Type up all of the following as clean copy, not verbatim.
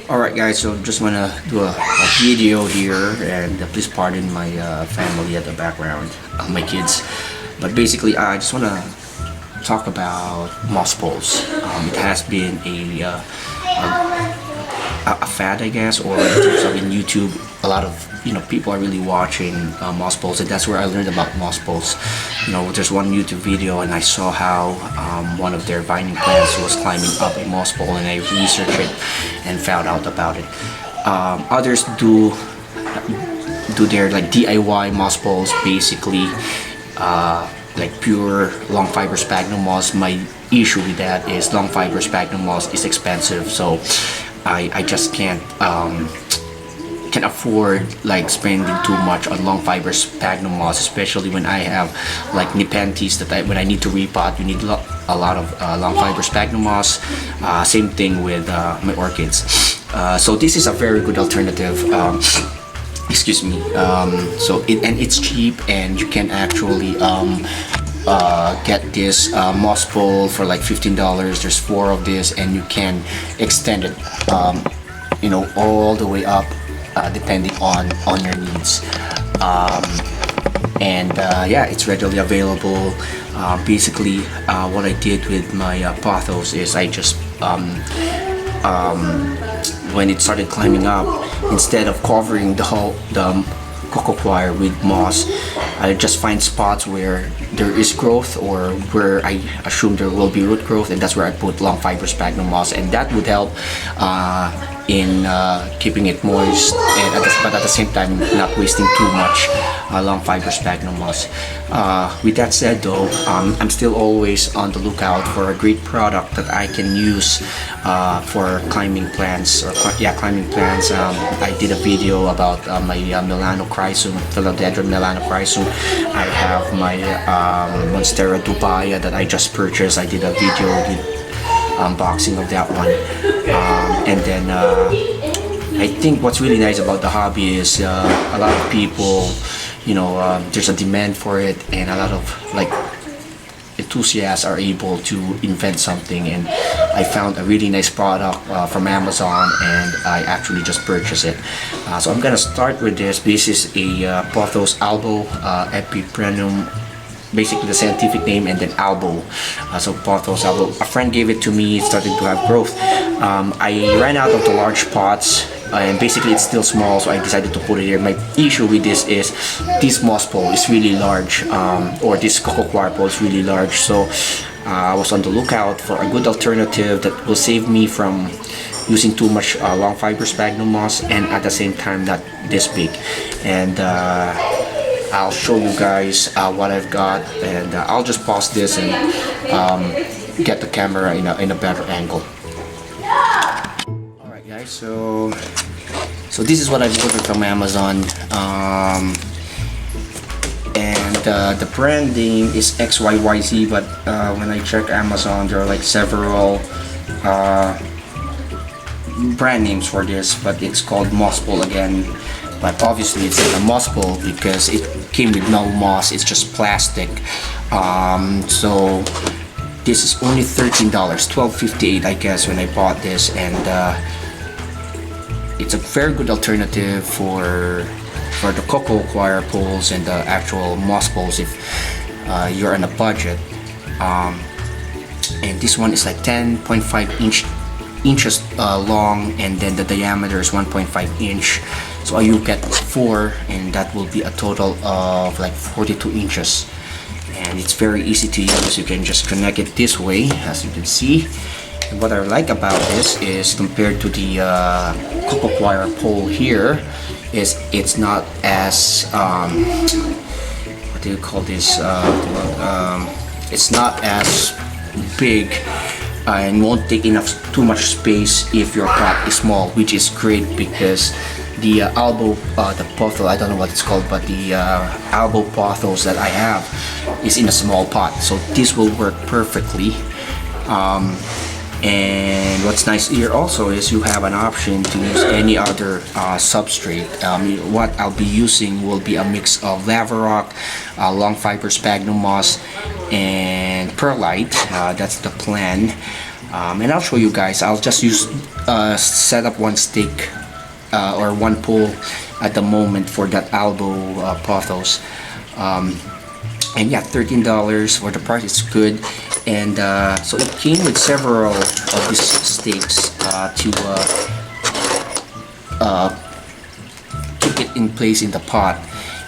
Alright guys, so just wanna do a video here, and please pardon my family at the background, my kids. But basically I just wanna talk about moss poles. It has been a fad, I guess, or in terms of in YouTube, a lot of people are really watching moss poles, and that's where I learned about moss poles. There's one YouTube video, and I saw how one of their vining plants was climbing up a moss pole, and I researched it and found out about it. Others do their like DIY moss poles, basically like pure long fiber sphagnum moss. My issue with that is long fiber sphagnum moss is expensive, so I just can't can afford like spending too much on long fiber sphagnum moss, especially when I have like Nepenthes that when I need to repot, you need a lot of long fiber sphagnum moss. Same thing with my orchids. So this is a very good alternative. Excuse me. It's cheap, and you can actually get this moss pole for like $15. There's 4 of this, and you can extend it all the way up, depending on your needs. Yeah, it's readily available. Basically what I did with my pothos is I just when it started climbing up, instead of covering the coco coir with moss, I just find spots where there is growth, or where I assume there will be root growth, and that's where I put long fiber sphagnum moss, and that would help in keeping it moist, and but at the same time not wasting too much long fiber sphagnum moss. With that said though, I'm still always on the lookout for a great product that I can use for climbing plants, climbing plants. I did a video about my Melanochrysum, Philodendron Melanochrysum. I have my Monstera dubaya that I just purchased. I did a video with unboxing of that one. And then I think what's really nice about the hobby is a lot of people, there's a demand for it, and a lot of like enthusiasts are able to invent something, and I found a really nice product from Amazon, and I actually just purchased it. So I'm gonna start with this. This is a Pothos albo epiprenum, basically the scientific name, and then albo. So Pothos albo. A friend gave it to me. It started to have growth. I ran out of the large pots, and basically it's still small, so I decided to put it here. My issue with this is this moss pole is really large, or this coco coir pole is really large. So I was on the lookout for a good alternative that will save me from using too much long fiber sphagnum moss, and at the same time not this big. And I'll show you guys what I've got, and I'll just pause this and get the camera in a better angle. Alright guys, so this is what I've ordered from Amazon, and the brand name is XYYZ, but when I check Amazon, there are like several brand names for this, but it's called moss pole again. But obviously it's not a moss pole because it came with no moss, it's just plastic. So this is only $13, $12.58 I guess when I bought this, and it's a very good alternative for the coco coir poles and the actual moss poles if you're on a budget. And this one is like 10.5 inches long, and then the diameter is 1.5 inch, so you get 4, and that will be a total of like 42 inches. And it's very easy to use. You can just connect it this way, as you can see. And what I like about this is, compared to the coco coir pole here, is it's not as what do you call this, it's not as big, and won't take too much space if your pot is small, which is great because the albo, the pothos, I don't know what it's called, but the albo pothos that I have is in a small pot, so this will work perfectly. And what's nice here also is you have an option to use any other substrate. What I'll be using will be a mix of Laverock, long fiber sphagnum moss, and perlite. That's the plan. And I'll show you guys. I'll just use set up one stick or one pole at the moment for that Albo pothos. And yeah, $13 for the price. It's good. And so it came with several of these stakes to keep it in place in the pot.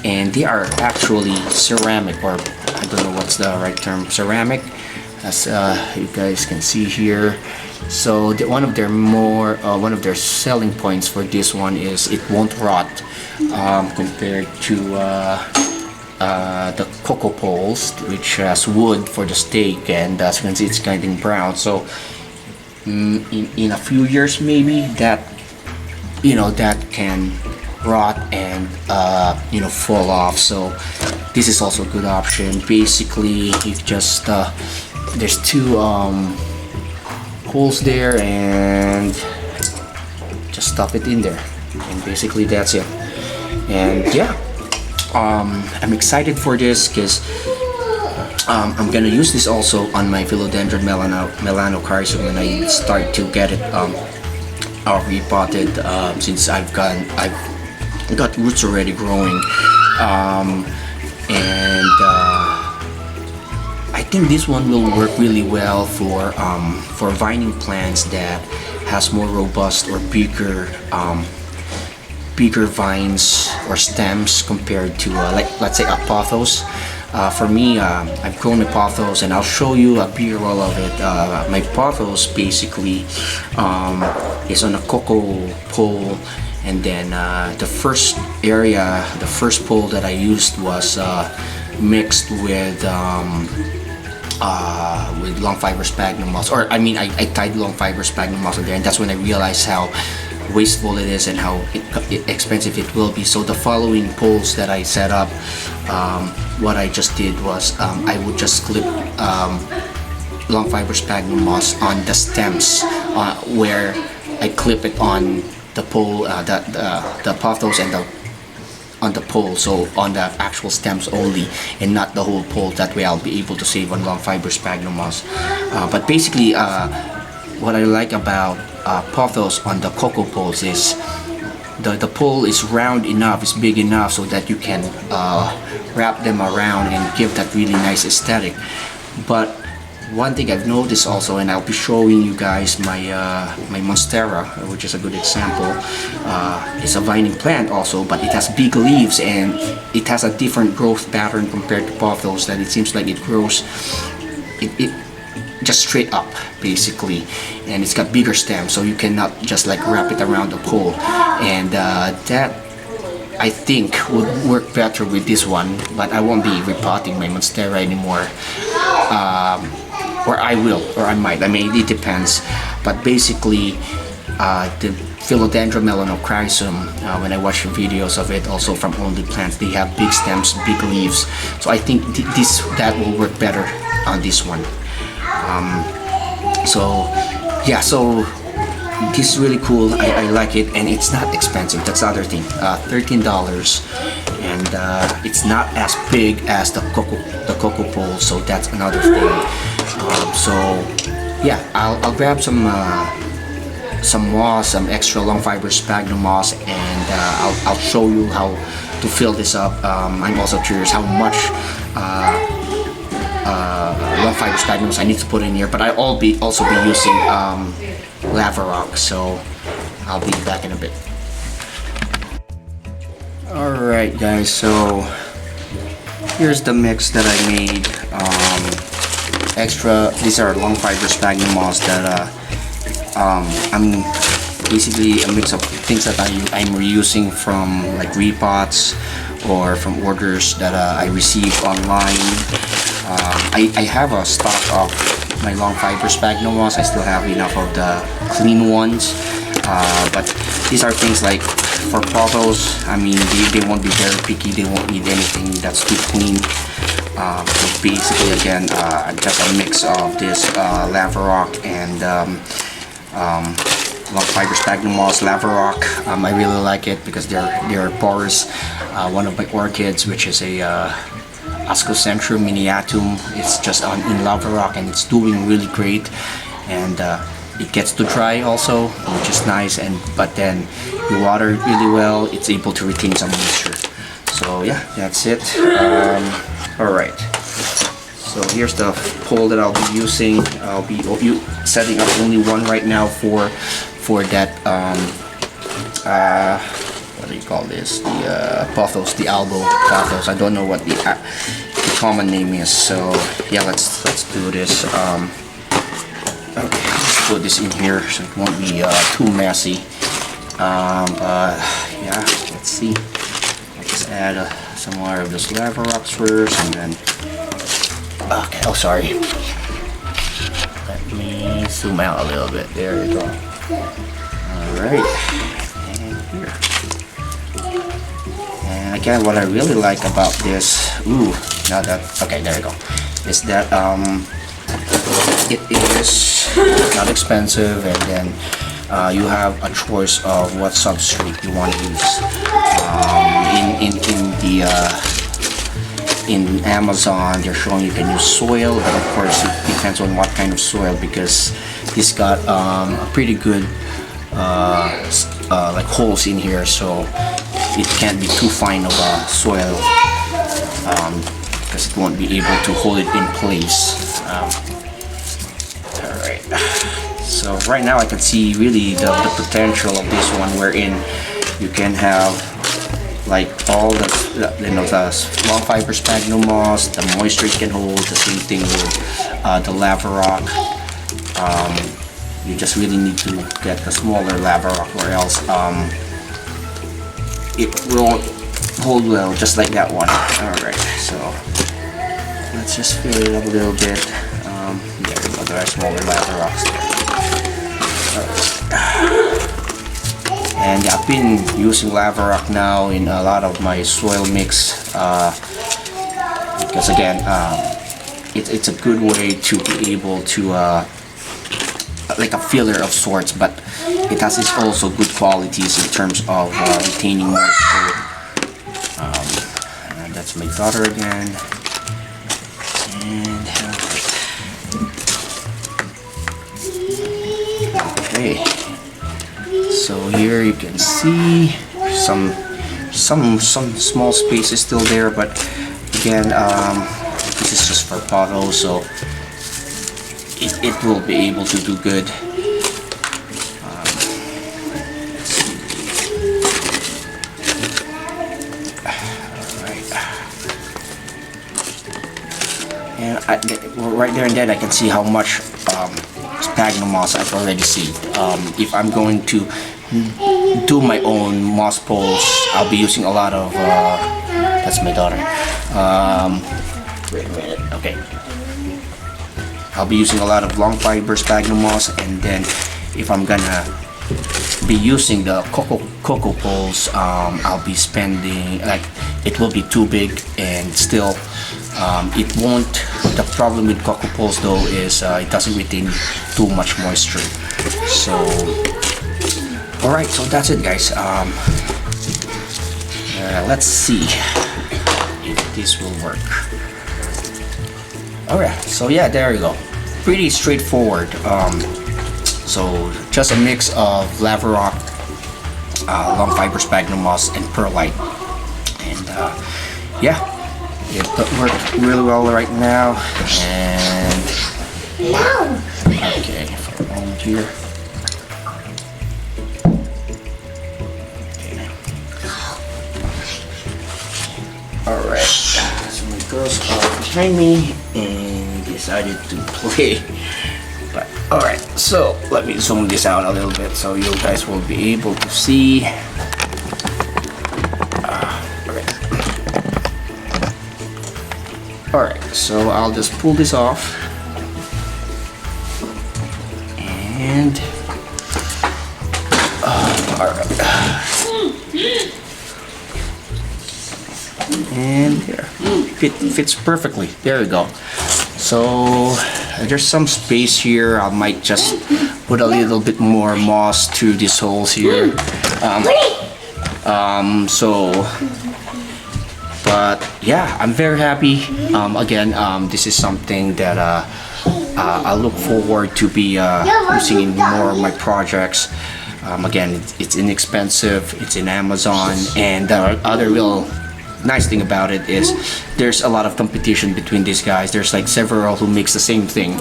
And they are actually ceramic, or I don't know what's the right term, ceramic, as you guys can see here. So one of their selling points for this one is it won't rot compared to the cocoa poles, which has wood for the stake, and as you can see, it's getting brown. So in a few years, maybe that that can rot and fall off. So this is also a good option. Basically, you just there's two holes there, and just stuff it in there, and basically that's it. And yeah, I'm excited for this because I'm gonna use this also on my Philodendron melanochrysum when I start to get it repotted, since I've got roots already growing, and I think this one will work really well for vining plants that has more robust or bigger vines or stems compared to like, let's say, a pothos. For me, I've grown a pothos, and I'll show you a B-roll of it. My pothos basically is on a cocoa pole, and then the first pole that I used was mixed with long fiber sphagnum moss, or I mean, I tied long fiber sphagnum moss in there, and that's when I realized how wasteful it is and how expensive it will be. So the following poles that I set up, what I just did was I would just clip long fiber sphagnum moss on the stems, where I clip it on the pole, the pothos, and on the pole, so on the actual stems only, and not the whole pole. That way I'll be able to save on long fiber sphagnum moss. But basically, what I like about pothos on the cocoa poles is the pole is round enough, it's big enough, so that you can wrap them around and give that really nice aesthetic. But one thing I've noticed also, and I'll be showing you guys my monstera, which is a good example. It's a vining plant also, but it has big leaves, and it has a different growth pattern compared to pothos, that it seems like it grows it just straight up basically, and it's got bigger stems, so you cannot just like wrap it around the pole, and that I think would work better with this one. But I won't be repotting my monstera anymore, or I will, or I might. I mean, it depends. But basically, the Philodendron melanochrysum, when I watch videos of it, also from Only Plants, they have big stems, big leaves. So I think that will work better on this one. So yeah, so this is really cool. I like it, and it's not expensive. That's the other thing. $13, and it's not as big as the cocoa pole. So that's another thing. So yeah, I'll grab some moss, some extra long fiber sphagnum moss, and I'll show you how to fill this up. I'm also curious how much long fiber sphagnum moss I need to put in here, but I'll also be using lava rock, so I'll be back in a bit. Alright guys, so here's the mix that I made. These are long fiber sphagnum moss that I'm basically a mix of things that I'm reusing from like repots or from orders that I receive online. I have a stock of my long fiber sphagnum moss. I still have enough of the clean ones, but these are things like for pothos. I mean, they won't be very picky. They won't need anything that's too clean. So basically, again, just a mix of this lava rock and long fiber sphagnum moss. Lava rock, I really like it because they're porous. One of my orchids, which is a Ascocentrum miniatum, it's just in lava rock, and it's doing really great. and it gets to dry also, which is nice. And but then you water it really well, it's able to retain some moisture. So yeah, that's it. All right. So here's the pole that I'll be using. I'll be setting up only one right now for that. What do you call this? The pothos, the elbow pothos. I don't know what the common name is. So yeah, let's do this. Okay, let's put this in here so it won't be too messy. Yeah, let's see. Let's add some more of those lava rocks first, and then. Okay, oh sorry. Let me zoom out a little bit. There you go. Alright. And here. And again, what I really like about this, now that, okay, there you go, is that it is not expensive, and then you have a choice of what substrate you want to use. In Amazon, they're showing you can use soil, but of course it depends on what kind of soil, because it's got a pretty good like holes in here, so it can't be too fine of a soil, because it won't be able to hold it in place. Alright, so right now I can see really the potential of this one, wherein you can have like all the the long fiber sphagnum moss, the moisture it can hold. The same thing with the lava rock. You just really need to get the smaller lava rock, or else it won't hold well, just like that one. Alright, so let's just fill it up a little bit. There we go, there are smaller lava rocks there. And I've been using lava rock now in a lot of my soil mix, because again, it's a good way to be able to like a filler of sorts, but it has its also good qualities in terms of retaining moisture. And that's my daughter again. And okay. So here you can see some small space is still there, but again, this is just for pothos, so it will be able to do good. Alright. And right there and then I can see how much sphagnum moss I've already seeded. If I'm going to do my own moss poles, I'll be using a lot of that's my daughter. Wait a minute. Okay, I'll be using a lot of long fiber sphagnum moss, and then if I'm gonna be using the cocoa poles, I'll be spending, like, it will be too big, and still it won't. The problem with cocoa poles though is it doesn't retain too much moisture. So alright, so that's it, guys. Let's see if this will work. Alright, so yeah, there you go. Pretty straightforward. So just a mix of lava rock, long fiber sphagnum moss, and perlite, and yeah, it worked really well right now. And okay, for a moment here. Okay. Alright, so my girls are behind me and decided to play. But alright, so let me zoom this out a little bit so you guys will be able to see. Alright, so I'll just pull this off, and alright, and there, fits perfectly. There we go. So there's some space here. I might just put a little bit more moss through these holes here. But yeah, I'm very happy. Again, this is something that I look forward to be using in more of my projects. Again, it's inexpensive, it's in Amazon, and the other real nice thing about it is there's a lot of competition between these guys. There's like several who makes the same thing.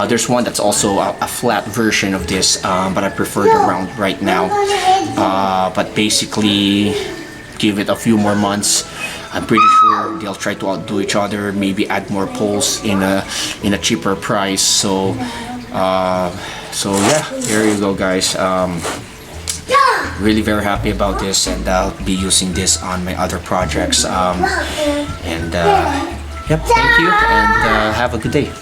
There's one that's also a flat version of this, but I prefer the round right now. But basically, give it a few more months. I'm pretty sure they'll try to outdo each other, maybe add more poles in a cheaper price. So yeah, there you go, guys. Really very happy about this, and I'll be using this on my other projects. Yep, thank you, and have a good day.